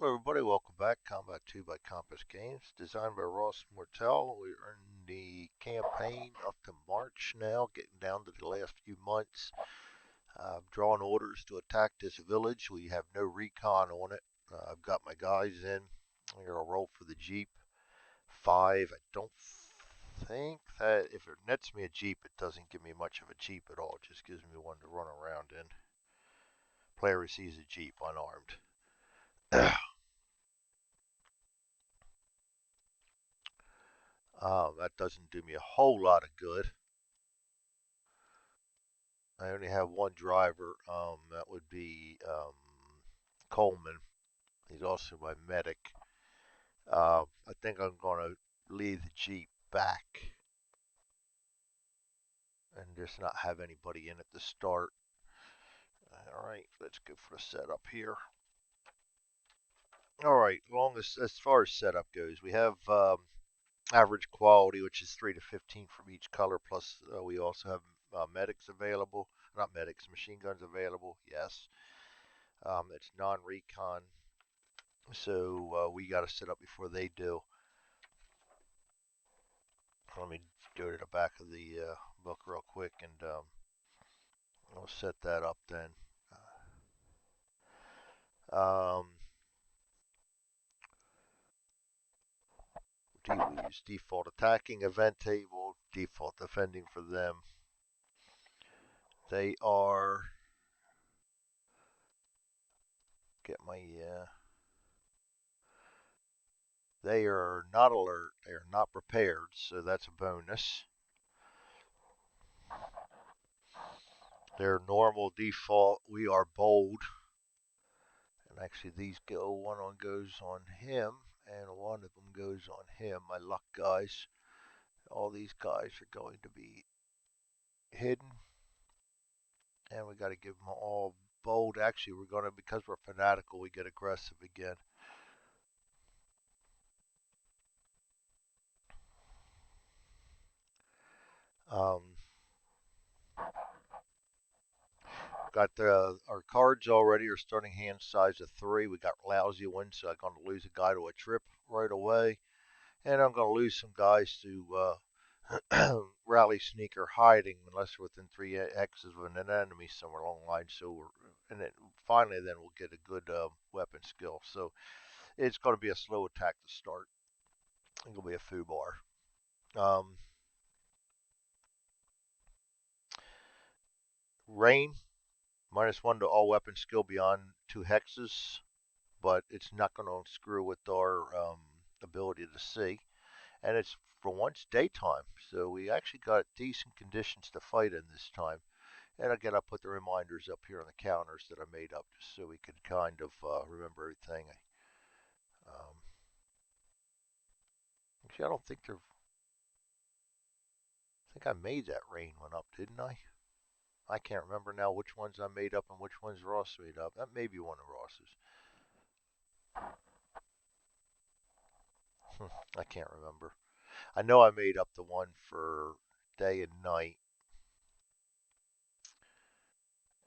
Hello, everybody. Welcome back. Combat 2 by Compass Games, designed by Ross Mortel. We're in the campaign up to March now, getting down to the last few months. Drawing orders to attack this village. We have no recon on it. I've got my guys in. I'm going to roll for the Jeep. 5. I don't think that if it nets me a Jeep, it doesn't give me much of a Jeep at all. It just gives me one to run around in. Player receives a Jeep unarmed. That doesn't do me a whole lot of good. I only have one driver. That would be Coleman. He's also my medic. I think I'm going to leave the Jeep back and just not have anybody in at the start. All right, let's go for the setup here. All right, as far as setup goes, we have average quality, which is 3 to 15 from each color. Plus, we also have medics available. Not medics, machine guns available. Yes. It's non-recon, so we got to set up before they do. Let me go to the back of the book real quick, and we'll set that up then. Um, we use default attacking event table, default defending for them. They are get my they are not alert. They are not prepared, so that's a bonus. Their normal default, we are bold. And actually, these go. One on goes on him, and one of them goes on him. My luck, guys. All these guys are going to be hidden, and we got to give them all bold. Actually, we're going to because we're fanatical, we get aggressive again. Um, got our cards already. Are starting hand size of 3. We got lousy ones, so I'm going to lose a guy to a trip right away, and I'm going to lose some guys to rally sneaker hiding unless we're within 3 X's of an enemy somewhere along the line. So and then finally then we'll get a good weapon skill. So it's going to be a slow attack to start. It's going to be a foo bar. Rain -1 to all weapon skill beyond 2 hexes, but it's not going to screw with our ability to see. And it's for once daytime, so we actually got decent conditions to fight in this time. And again, I'll put the reminders up here on the counters that I made up just so we could kind of remember everything. Actually, I don't think they're. I think I made that rain one up, didn't I? I can't remember now which ones I made up and which ones Ross made up. That may be one of Ross's. I can't remember. I know I made up the one for day and night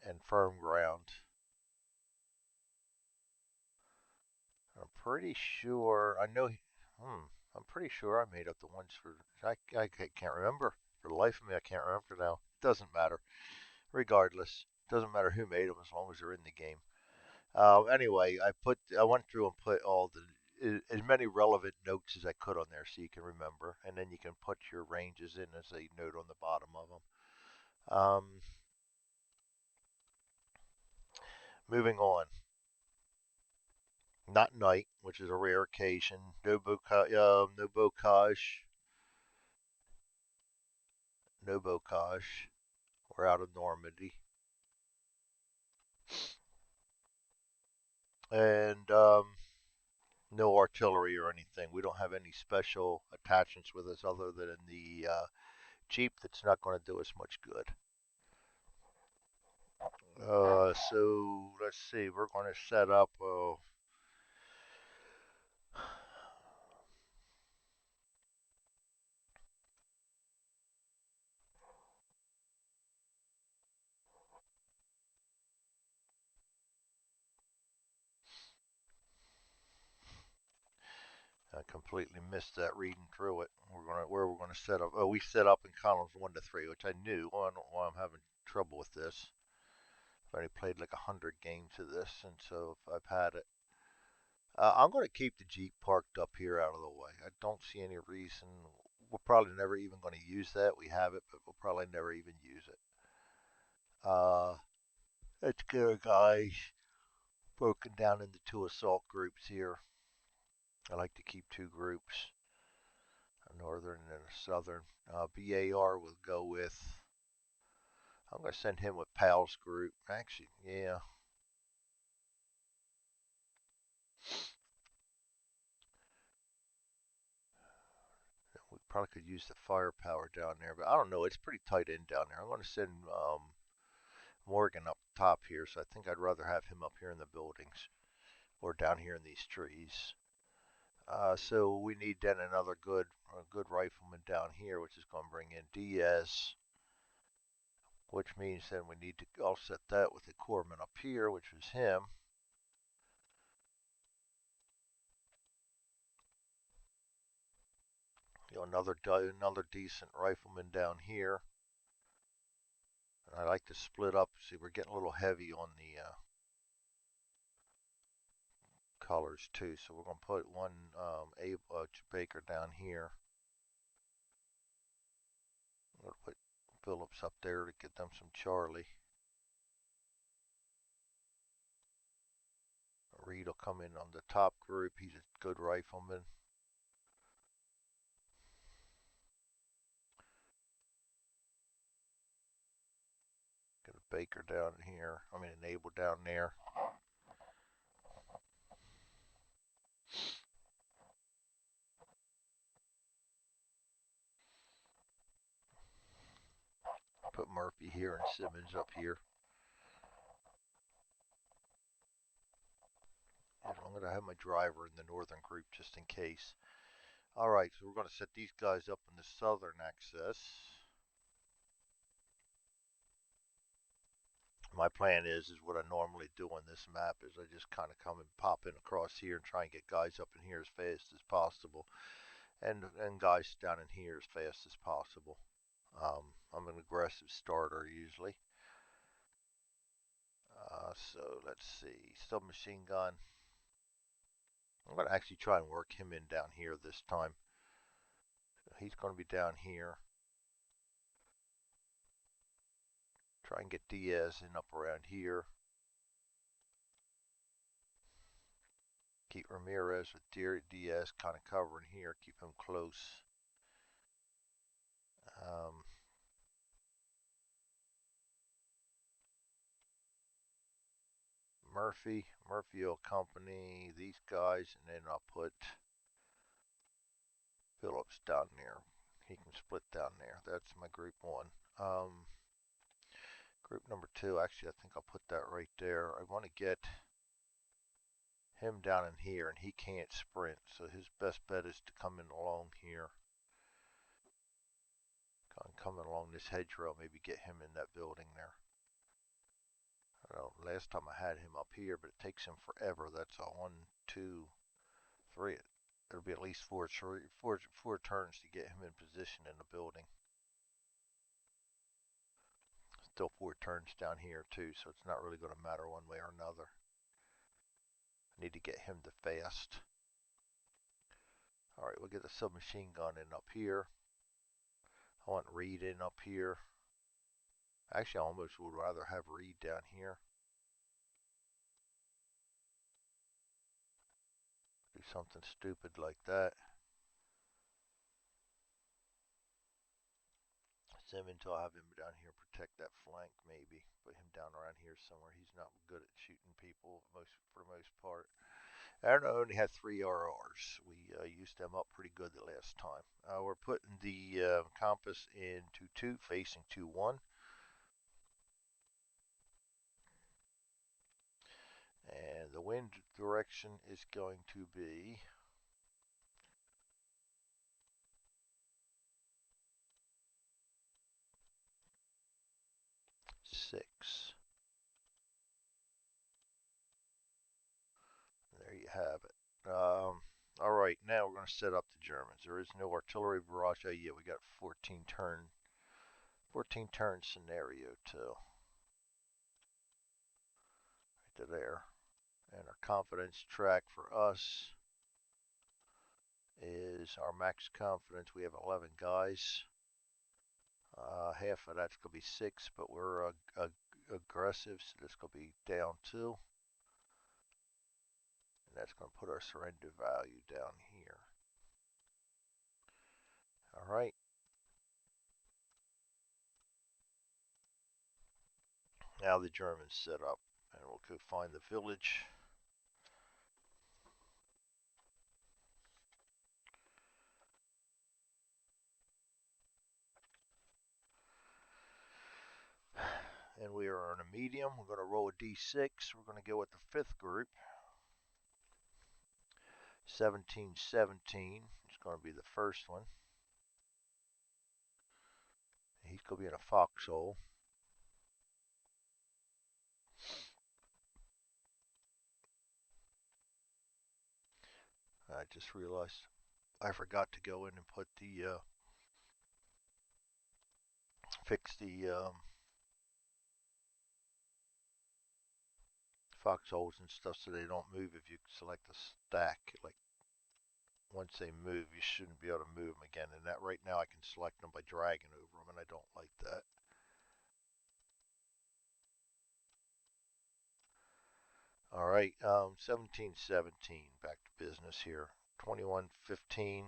and firm ground. I'm pretty sure. I know. I'm pretty sure I made up the ones for. I can't remember. For the life of me, I can't remember now. It doesn't matter. Regardless, it doesn't matter who made them as long as they're in the game. Anyway, I went through and put all the as many relevant notes as I could on there so you can remember, and then you can put your ranges in as a note on the bottom of them. Moving on. Not night, which is a rare occasion. No bocage. No bocage. We're out of Normandy. And no artillery or anything. We don't have any special attachments with us other than the Jeep that's not going to do us much good. So let's see. We're going to set up. completely missed that reading through it. Where we're gonna set up. Oh, we set up in columns 1 to 3, which I knew. Well, I don't know why I'm having trouble with this. I've only played like 100 games of this, and so if I've had it. I'm going to keep the Jeep parked up here out of the way. I don't see any reason. We're probably never even going to use that. We have it, but we'll probably never even use it. Uh, let's get our guys broken down into 2 assault groups here. I like to keep 2 groups, a northern and a southern. BAR will go with. I'm going to send him with Pal's group. Actually, yeah. We probably could use the firepower down there, but I don't know. It's pretty tight in down there. I'm going to send Morgan up top here, so I think I'd rather have him up here in the buildings or down here in these trees. So we need then another good rifleman down here, which is going to bring in Diaz, which means then we need to offset that with the corpsman up here, which was him. Another decent rifleman down here. And I like to split up. See, we're getting a little heavy on the colors too, so we're going to put one Baker down here. I'm going to put Phillips up there to get them some Charlie. Reed will come in on the top group. He's a good rifleman. Get a Baker down here. I mean, an Abel down there. Put Murphy here and Simmons up here. And I'm going to have my driver in the northern group just in case. Alright, so we're going to set these guys up in the southern access. My plan is what I normally do on this map is I just kind of come and pop in across here and try and get guys up in here as fast as possible. And guys down in here as fast as possible. I'm an aggressive starter usually. So let's see, submachine gun. I'm going to actually try and work him in down here this time. He's going to be down here. Try and get Diaz in up around here. Keep Ramirez with Diaz kind of covering here. Keep him close. Murphy will accompany these guys, and then I'll put Phillips down there. He can split down there. That's my group 1. Group number 2, actually, I think I'll put that right there. I want to get him down in here, and he can't sprint, so his best bet is to come in along here. Coming along this hedgerow, maybe get him in that building there. I don't know, last time I had him up here, but it takes him forever. That's a 1, 2, 3. It'll be at least four turns to get him in position in the building. Still 4 turns down here too, so it's not really going to matter one way or another. I need to get him to fast. Alright, we'll get the submachine gun in up here. I want Reed in up here. Actually, I almost would rather have Reed down here. Do something stupid like that. Simmons, I'll have him down here protect that flank maybe. Put him down around here somewhere. He's not good at shooting people for the most part. Aaron only had 3 RRs. We used them up pretty good the last time. We're putting the compass into 2, facing 2-1. And the wind direction is going to be 6. There you have it. All right, now we're going to set up the Germans. There is no artillery barrage. Oh yeah, we got 14 turn scenario too. Right to there. And our confidence track for us is our max confidence. We have 11 guys. Half of that's going to be 6, but we're aggressive, so this going to be down 2. And that's going to put our surrender value down here. All right. Now the Germans set up, and we'll go find the village. And we are in a medium. We're going to roll a d6. We're going to go with the 5th group. 1717 is going to be the first one. He's going to be in a foxhole. I just realized I forgot to go in and put the fix the foxholes and stuff so they don't move if you select a stack. Like once they move, you shouldn't be able to move them again. And that right now I can select them by dragging over them, and I don't like that. All right, 1717, back to business here. 2115.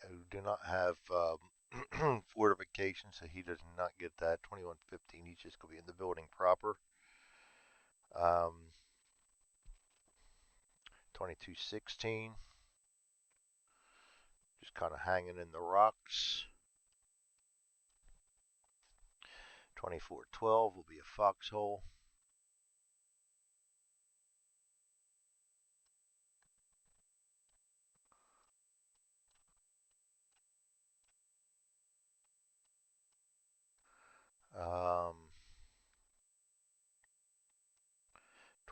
We do not have fortification, so he does not get that. 2115, he's just going to be in the building proper. 2216, just kind of hanging in the rocks. 2412 will be a foxhole.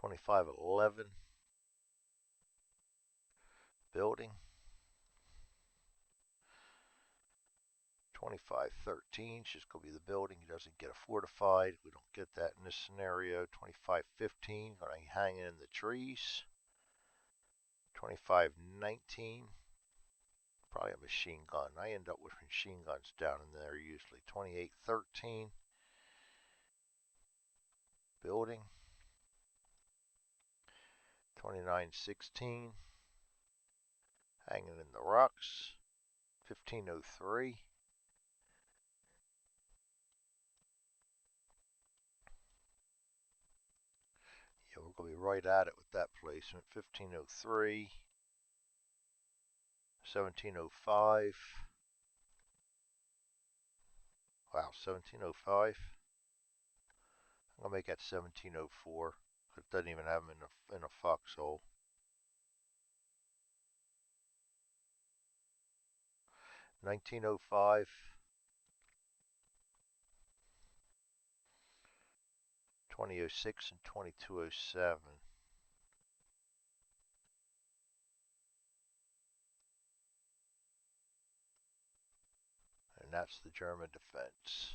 2511, building. 2513 is just going to be the building. He doesn't get a fortified. We don't get that in this scenario. 2515, going to hang in the trees. 2519, probably a machine gun. I end up with machine guns down in there usually. 2813, building. 2916, hanging in the rocks. 1503. Yeah, we're going to be right at it with that placement. 1503. 1705. Wow, 1705. I'm going to make that 1704. It doesn't even have them in a foxhole. 1905. 2006 and 2207. And that's the German defense.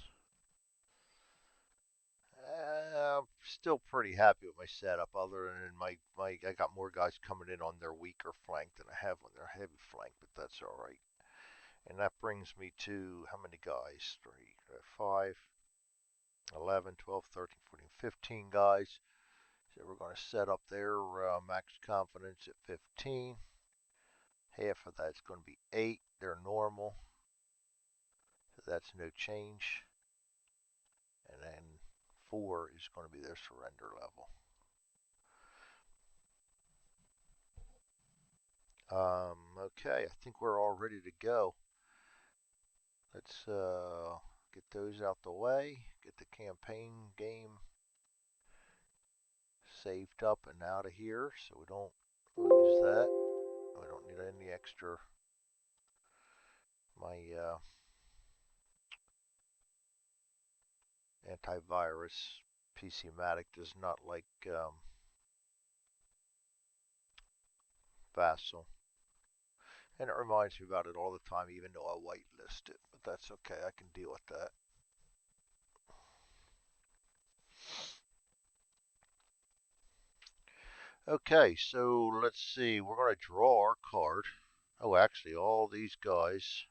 I'm still pretty happy with my setup, other than I got more guys coming in on their weaker flank than I have on their heavy flank, but that's all right. And that brings me to how many guys? 3, 5, 11, 12, 13, 14, 15 guys. So we're going to set up their max confidence at 15. Half of that's going to be 8. They're normal. So that's no change. And then 4 is going to be their surrender level. Okay, I think we're all ready to go. Let's get those out the way. Get the campaign game saved up and out of here so we don't lose that. We don't need any extra. My antivirus PCmatic does not like facile. And it reminds me about it all the time, even though I whitelist it. But that's okay. I can deal with that. Okay, so let's see. We're going to draw our card. Oh, actually, all these guys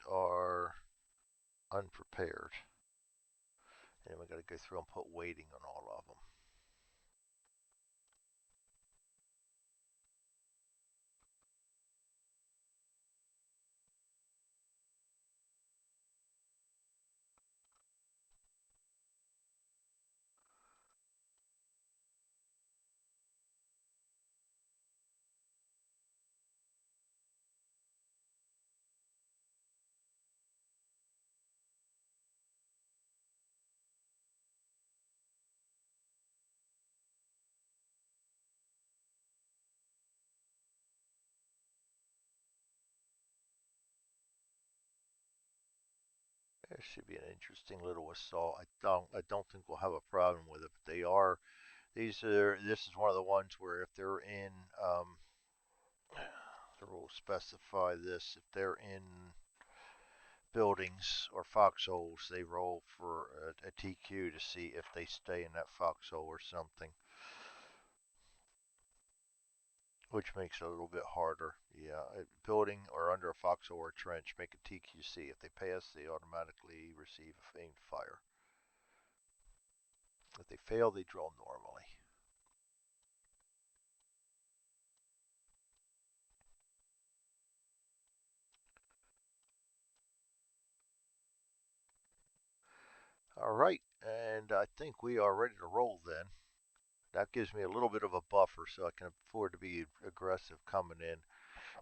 are unprepared. And we got to go through and put weighting on all of them. There should be an interesting little assault. I don't think we'll have a problem with it, but this is one of the ones where if they're in, the rules specify this, if they're in buildings or foxholes, they roll for a TQ to see if they stay in that foxhole or something, which makes it a little bit harder. Yeah, a building or under a foxhole or trench, make a TQC. If they pass, they automatically receive a famed fire. If they fail, they draw normally. All right, and I think we are ready to roll then. That gives me a little bit of a buffer so I can afford to be aggressive coming in.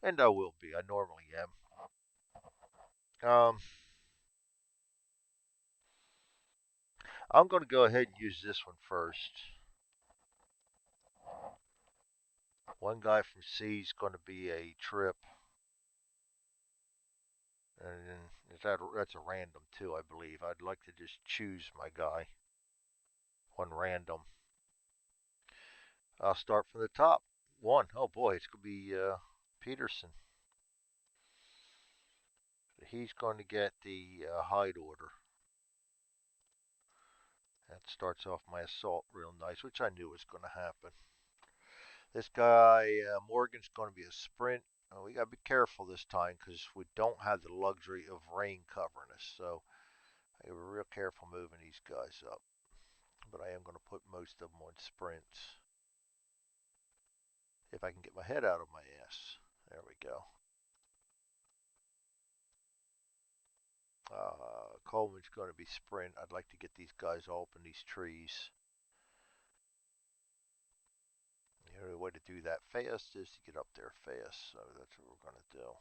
And I will be. I normally am. I'm going to go ahead and use this one first. One guy from C is going to be a trip. And that's a random too, I believe. I'd like to just choose my guy. One random. I'll start from the top. One. Oh boy, it's going to be Peterson. He's going to get the hide order. That starts off my assault real nice, which I knew was going to happen. This guy, Morgan's going to be a sprint. We got to be careful this time because we don't have the luxury of rain covering us. So I got to be real careful moving these guys up. But I am going to put most of them on sprints. If I can get my head out of my ass. There we go. Coleman's going to be sprint. I'd like to get these guys all up in these trees. The only way to do that fast is to get up there fast. So that's what we're going to do.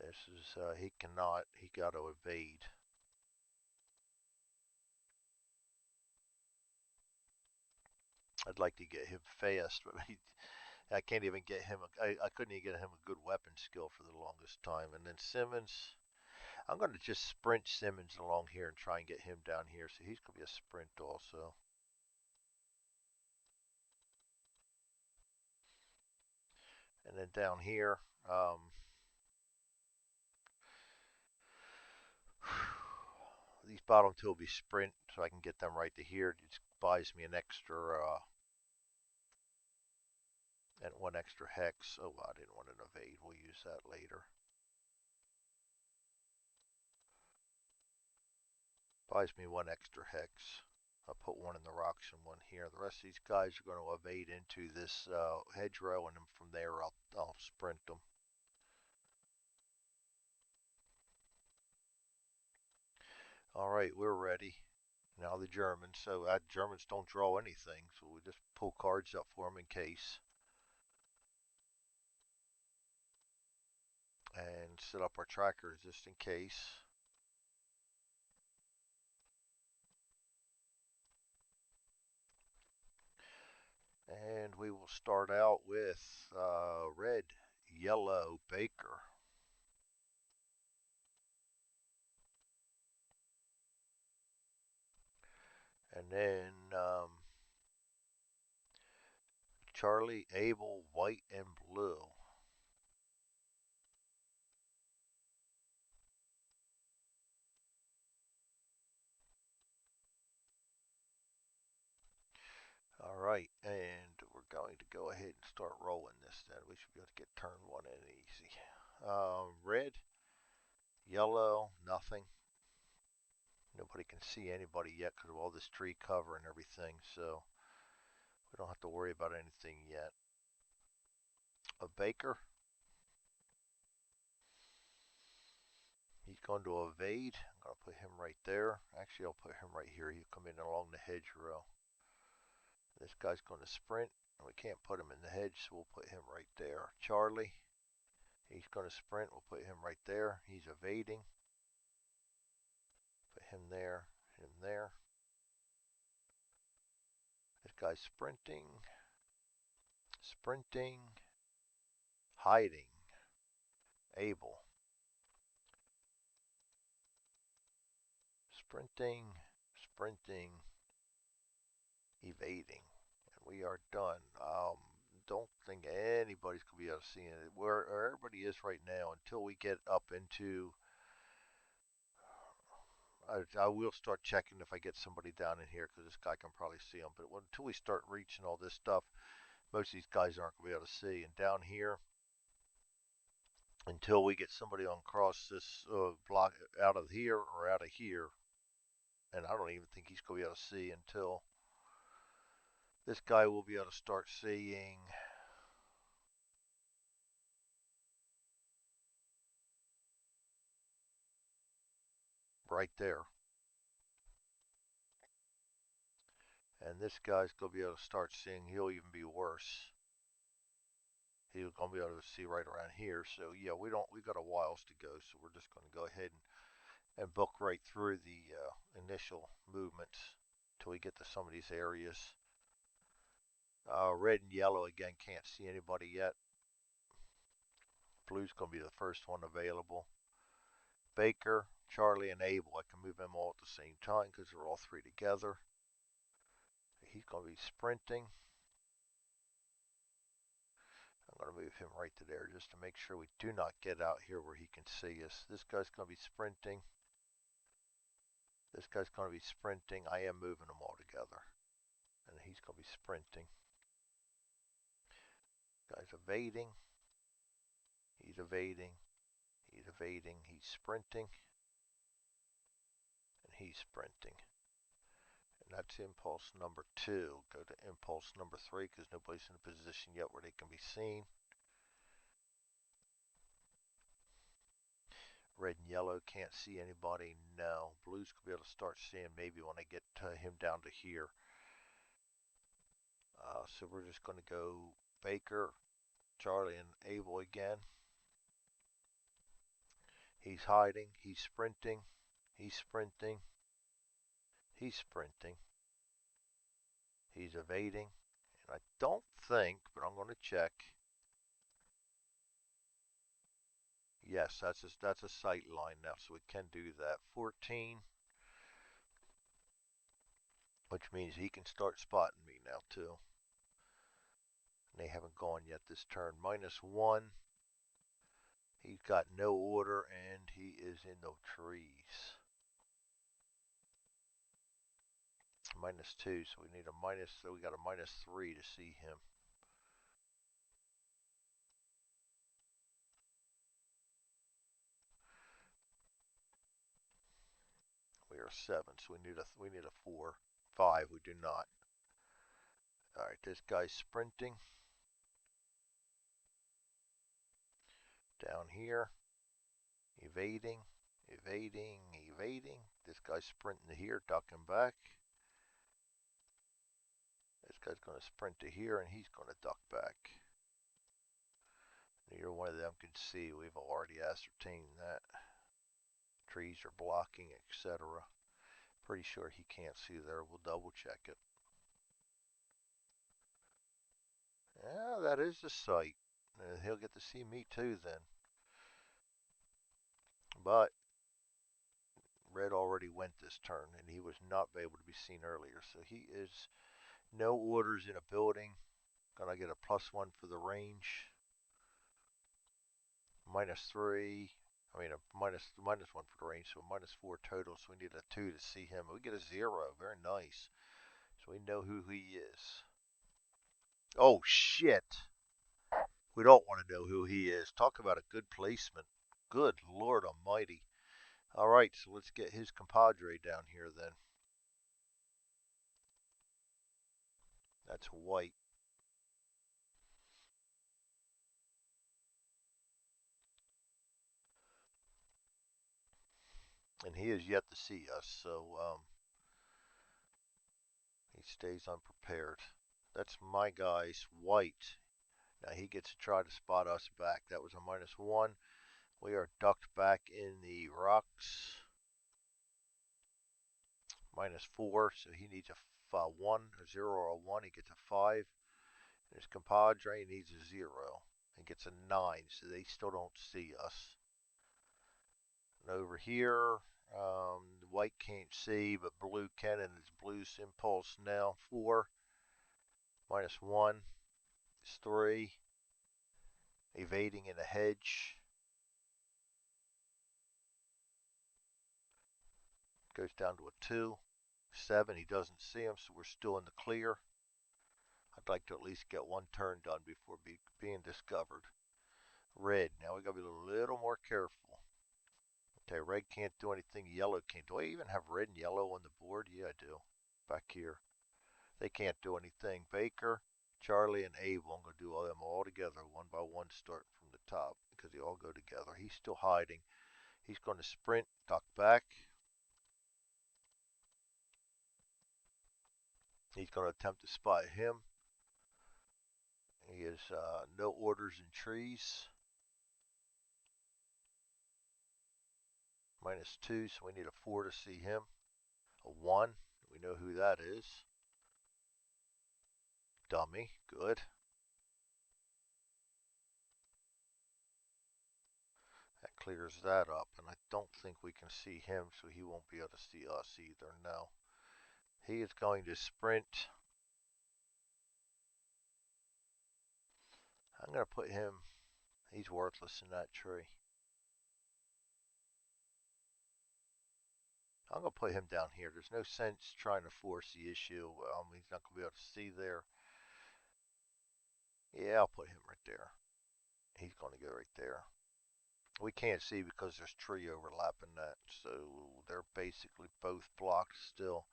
This is, he got to evade. I'd like to get him fast, but I can't even get him. I couldn't even get him a good weapon skill for the longest time. And then Simmons, I'm going to just sprint Simmons along here and try and get him down here. So he's going to be a sprint also. And then down here, these bottom two will be sprint, so I can get them right to here. It just buys me an extra and one extra hex. Oh, I didn't want an evade. We'll use that later. Buys me one extra hex. I'll put one in the rocks and one here. The rest of these guys are going to evade into this hedgerow, and then from there I'll sprint them. All right, we're ready. Now the Germans. So Germans don't draw anything, so we just pull cards up for them in case. And set up our trackers just in case. And we will start out with red, yellow, Baker. And then Charlie, Abel, white, and blue. All right, and we're going to go ahead and start rolling this then. We should be able to get turn one in easy. Red, yellow, nothing. Nobody can see anybody yet because of all this tree cover and everything, so we don't have to worry about anything yet. A Baker, he's going to evade. I'm going to put him right there. Actually, I'll put him right here. He'll come in along the hedgerow. This guy's going to sprint, and we can't put him in the hedge, so we'll put him right there. Charlie, he's going to sprint. We'll put him right there. He's evading. Put him there, him there. This guy's sprinting, sprinting, hiding. Abel, sprinting, sprinting, evading. And we are done. Don't think anybody's going to be able to see it. Where everybody is right now until we get up into. I will start checking if I get somebody down in here because this guy can probably see them. But until we start reaching all this stuff, most of these guys aren't going to be able to see. And down here, until we get somebody on cross this block out of here or out of here, and I don't even think he's going to be able to see until this guy will be able to start seeing right there. And this guy's going to be able to start seeing, he'll even be worse. He's going to be able to see right around here. So yeah, we got a whiles to go. So we're just going to go ahead and book right through the initial movements till we get to some of these areas. Red and yellow again, can't see anybody yet. Blue's going to be the first one available. Baker, Charlie, and Abel. I can move them all at the same time because they're all three together. He's going to be sprinting. I'm going to move him right to there just to make sure we do not get out here where he can see us. This guy's going to be sprinting. This guy's going to be sprinting. I am moving them all together. And he's going to be sprinting. Guy's evading. He's evading. He's evading. He's sprinting. And he's sprinting. And that's impulse number 2. Go to impulse number 3 because nobody's in a position yet where they can be seen. Red and yellow can't see anybody. No. Blue's going to be able to start seeing maybe when I get him down to here. So we're just going to go Baker, Charlie, and Abel again. He's hiding. He's sprinting. He's sprinting. He's sprinting. He's evading. And I don't think, but I'm going to check. Yes, that's a sight line now, so we can do that. 14, which means he can start spotting me now too. And they haven't gone yet this turn. -1. He's got no order and he is in the trees. -2, so we need a minus. So we got a -3 to see him. We are 7, so we need a 4. 5, we do not. All right, this guy's sprinting down here, evading, evading, evading. This guy's sprinting here, ducking back. This guy's going to sprint to here, and he's going to duck back. Neither one of them can see. We've already ascertained that. Trees are blocking, etc. Pretty sure he can't see there. We'll double check it. Yeah, that is the sight. He'll get to see me too then. But Red already went this turn, and he was not able to be seen earlier. So he is no orders in a building. Gonna get a +1 for the range. -3. I mean, a minus 1 for the range, so -4 total. So we need a 2 to see him. We get a 0. Very nice. So we know who he is. Oh, shit. We don't want to know who he is. Talk about a good placement. Good Lord Almighty. All right, so let's get his compadre down here then. That's white. And he has yet to see us, so he stays unprepared. That's my guy's white. Now he gets to try to spot us back. That was a -1. We are ducked back in the rocks. -4, so he needs a 1, a 0 or a 1. He gets a 5. And his compadre needs a 0 and gets a 9, so they still don't see us. And over here, white can't see, but blue can, and it's blue's impulse now. 4, -1 is 3. Evading in a hedge. Goes down to a 2. 7, he doesn't see him, so we're still in the clear. I'd like to at least get one turn done before being discovered. Red, now we gotta be a little more careful. Okay, red can't do anything, yellow can't. Do I even have red and yellow on the board? Yeah, I do. Back here. They can't do anything. Baker, Charlie, and Abel. I'm going to do all them all together, one by one, starting from the top, because they all go together. He's still hiding. He's going to sprint, duck back. He's going to attempt to spot him. He has no orders in trees. -2, so we need a 4 to see him. A 1, we know who that is. Dummy, good. That clears that up, and I don't think we can see him, so he won't be able to see us either. No. He is going to sprint. I'm going to put him, he's worthless in that tree. I'm going to put him down here. There's no sense trying to force the issue. He's not going to be able to see there. Yeah, I'll put him right there. He's going to go right there. We can't see because there's tree overlapping that, so they're basically both blocked still.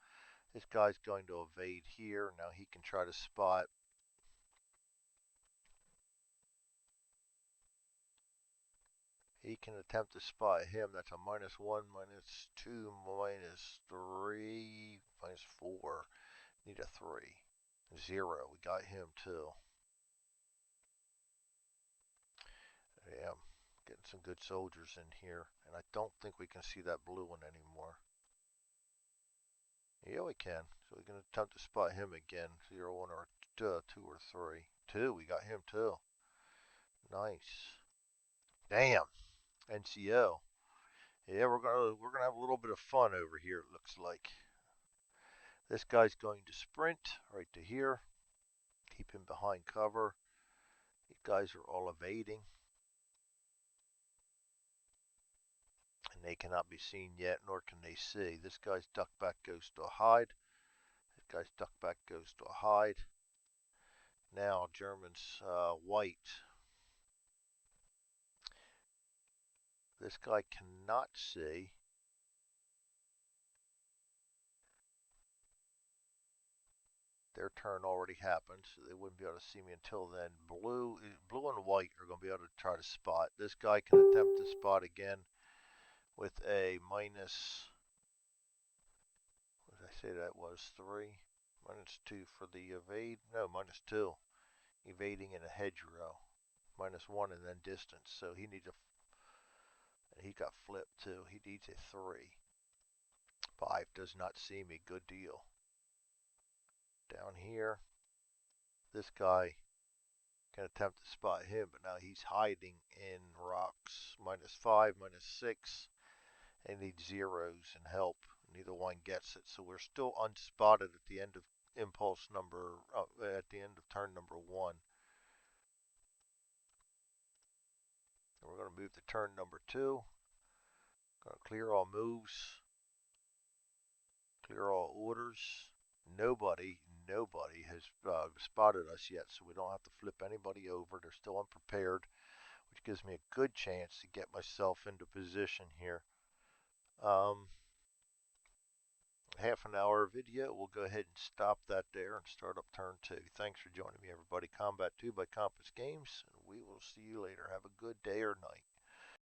This guy's going to evade here. Now he can try to spot. He can attempt to spot him. That's a -1, -2, -3, -4. Need a 3. 0. We got him too. Yeah, getting some good soldiers in here. And I don't think we can see that blue one anymore. Yeah, we can. So we can attempt to spot him again. 0, 1, or 2 or 3. 2, we got him too. Nice. Damn. NCO. Yeah, we're gonna have a little bit of fun over here, it looks like. This guy's going to sprint right to here. Keep him behind cover. These guys are all evading. And they cannot be seen yet, nor can they see. This guy's duck back goes to a hide. This guy's duck back goes to a hide. Now German's white. This guy cannot see. Their turn already happened, so they wouldn't be able to see me until then. Blue and white are going to be able to try to spot. This guy can attempt to spot again with a minus. What did I say that was? 3. -2 for the evade. No, -2. Evading in a hedgerow. -1 and then distance. So he needs a. He got flipped too. He needs a 3. 5 does not see me. Good deal. Down here, this guy Can attempt to spot him, but now he's hiding in rocks. -5, -6. They need zeros and help. Neither one gets it, so we're still unspotted at the end of impulse number, at the end of turn number 1. And we're going to move to turn number 2. Going to clear all moves, clear all orders. Nobody has spotted us yet, so we don't have to flip anybody over. They're still unprepared, which gives me a good chance to get myself into position here. Half an hour video. We'll go ahead and stop that there and start up turn 2. Thanks for joining me, everybody. Combat 2 by Compass Games, and we will see you later. Have a good day or night.